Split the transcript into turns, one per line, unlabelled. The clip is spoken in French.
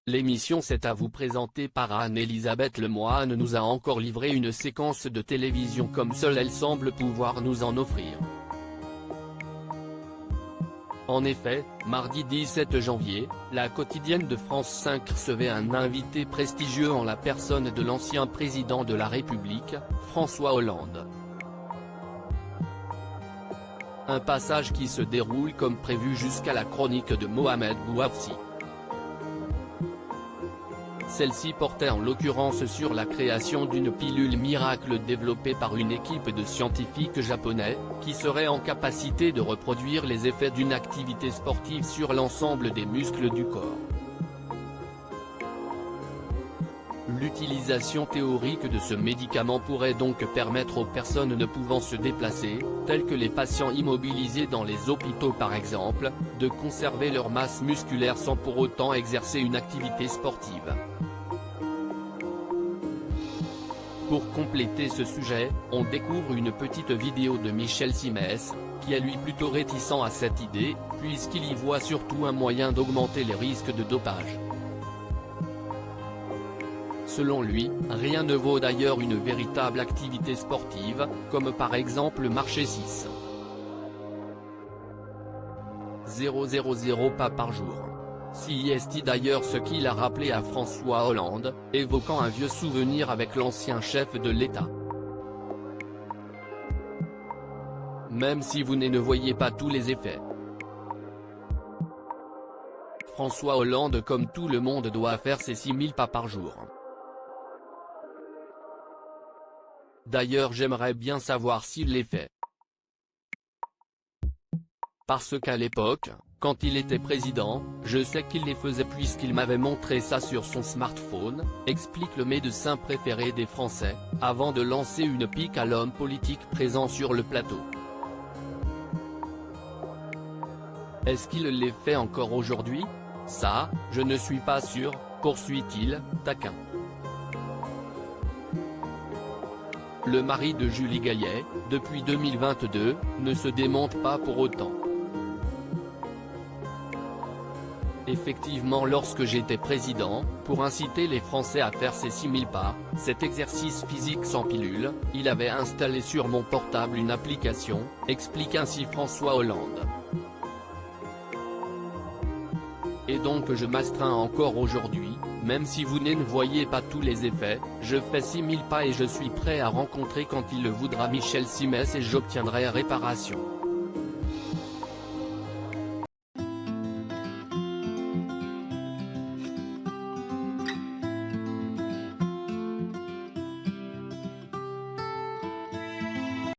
L'émission C'est à vous présentée par Anne-Elisabeth Lemoine nous a encore livré une séquence de télévision comme seule elle semble pouvoir nous en offrir. En effet, mardi 17 janvier, la quotidienne de France 5 recevait un invité prestigieux en la personne de l'ancien président de la République, François Hollande. Un passage qui se déroule comme prévu jusqu'à la chronique de Mohamed Bouafsi. Celle-ci portait en l'occurrence sur la création d'une pilule miracle développée par une équipe de scientifiques japonais, qui serait en capacité de reproduire les effets d'une activité sportive sur l'ensemble des muscles du corps. L'utilisation théorique de ce médicament pourrait donc permettre aux personnes ne pouvant se déplacer, telles que les patients immobilisés dans les hôpitaux par exemple, de conserver leur masse musculaire sans pour autant exercer une activité sportive. Pour compléter ce sujet, on découvre une petite vidéo de Michel Simès, qui est lui plutôt réticent à cette idée, puisqu'il y voit surtout un moyen d'augmenter les risques de dopage. Selon lui, rien ne vaut d'ailleurs une véritable activité sportive, comme par exemple marcher 6,000 pas par jour. Si est d'ailleurs ce qu'il a rappelé à François Hollande, évoquant un vieux souvenir avec l'ancien chef de l'État. Même si vous ne voyez pas tous les effets. François Hollande comme tout le monde doit faire ses 6000 pas par jour. D'ailleurs j'aimerais bien savoir s'il les fait. Parce qu'à l'époque, quand il était président, je sais qu'il les faisait puisqu'il m'avait montré ça sur son smartphone, explique le médecin préféré des Français, avant de lancer une pique à l'homme politique présent sur le plateau. Est-ce qu'il les fait encore aujourd'hui? Ça, je ne suis pas sûr, poursuit-il, taquin. Le mari de Julie Gaillet, depuis 2022, ne se démonte pas pour autant. Effectivement, lorsque j'étais président, pour inciter les Français à faire ces 6000 pas, cet exercice physique sans pilule, il avait installé sur mon portable une application, explique ainsi François Hollande. Et donc je m'astreins encore aujourd'hui, même si vous ne voyez pas tous les effets, je fais 6000 pas et je suis prêt à rencontrer quand il le voudra Michel Simès et j'obtiendrai réparation.